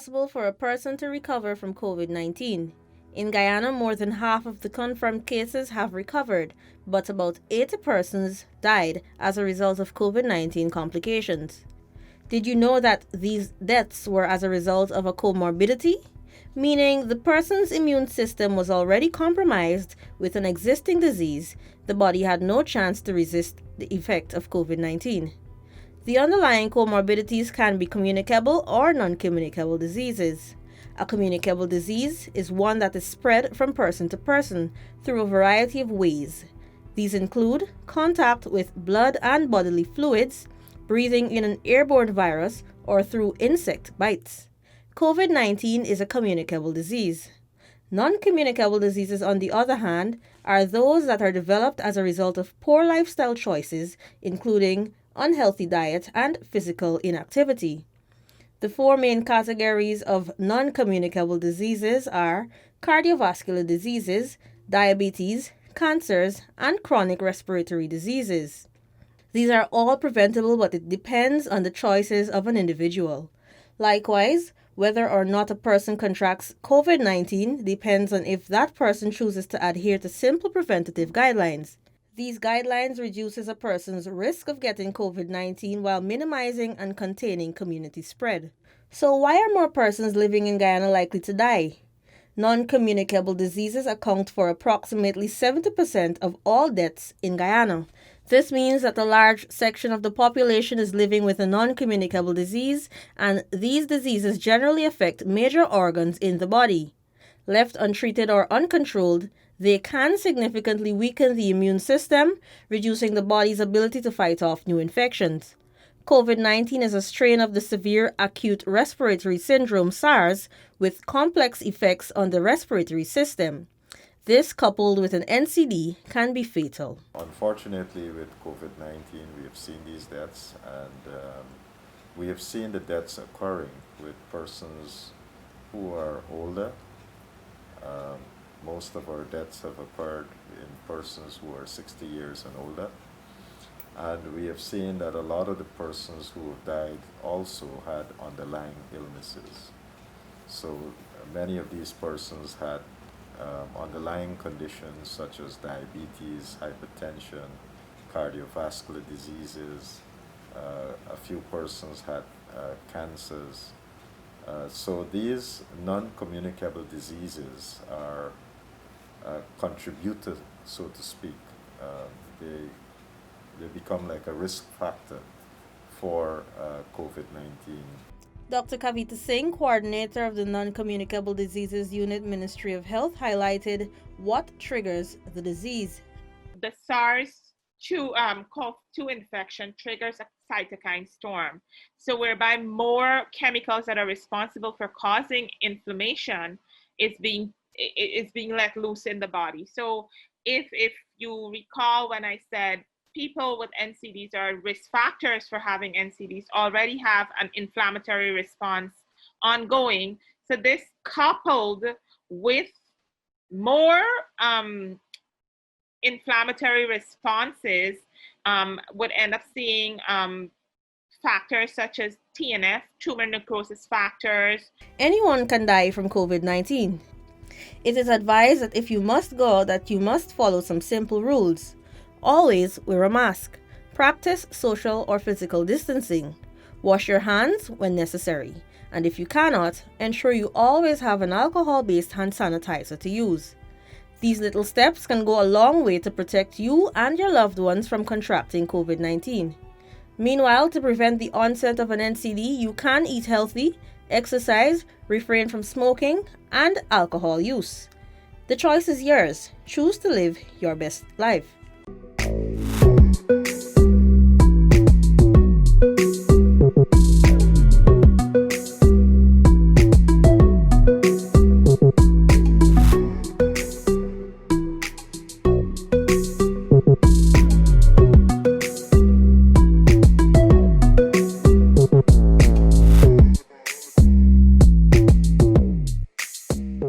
possible for a person to recover from COVID-19. In Guyana, more than half of the confirmed cases have recovered, but about 80 persons died as a result of COVID-19 complications. Did you know that these deaths were as a result of a comorbidity? Meaning the person's immune system was already compromised with an existing disease. The body had no chance to resist the effect of COVID-19. The underlying comorbidities can be communicable or non-communicable diseases. A communicable disease is one that is spread from person to person through a variety of ways. These include contact with blood and bodily fluids, breathing in an airborne virus, or through insect bites. COVID-19 is a communicable disease. Non-communicable diseases, on the other hand, are those that are developed as a result of poor lifestyle choices, including unhealthy diet and physical inactivity. The four main categories of non-communicable diseases are cardiovascular diseases, diabetes, cancers, and chronic respiratory diseases. These are all preventable, but it depends on the choices of an individual. Likewise, whether or not a person contracts COVID-19 depends on if that person chooses to adhere to simple preventative guidelines. These guidelines reduces a person's risk of getting COVID-19 while minimizing and containing community spread. So why are more persons living in Guyana likely to die? Non-communicable diseases account for approximately 70% of all deaths in Guyana. This means that a large section of the population is living with a non-communicable disease, and these diseases generally affect major organs in the body. Left untreated or uncontrolled, they can significantly weaken the immune system, reducing the body's ability to fight off new infections. COVID-19 is a strain of the severe acute respiratory syndrome SARS with complex effects on the respiratory system. This, coupled with an NCD, can be fatal. Unfortunately, with COVID-19, we have seen these deaths, and we have seen the deaths occurring with persons who are older. Most of our deaths have occurred in persons who are 60 years and older. And we have seen that a lot of the persons who have died also had underlying illnesses. So many of these persons had underlying conditions such as diabetes, hypertension, cardiovascular diseases. A few persons had cancers. So these non-communicable diseases are contributed, so to speak. They become like a risk factor for COVID-19. Dr. Kavita Singh, coordinator of the Non-Communicable Diseases Unit, Ministry of Health, highlighted what triggers the disease. The SARS-CoV-2 infection triggers a cytokine storm. So whereby more chemicals that are responsible for causing inflammation is being let loose in the body. So if you recall when I said people with NCDs or risk factors for having NCDs already have an inflammatory response ongoing. So this coupled with more inflammatory responses would end up seeing factors such as TNF, tumor necrosis factors. Anyone can die from COVID-19. It is advised that if you must go, that you must follow some simple rules. Always wear a mask. Practice social or physical distancing. Wash your hands when necessary. And if you cannot, ensure you always have an alcohol-based hand sanitizer to use. These little steps can go a long way to protect you and your loved ones from contracting COVID-19. Meanwhile, to prevent the onset of an NCD, you can eat healthy, exercise, refrain from smoking, and alcohol use. The choice is yours. Choose to live your best life.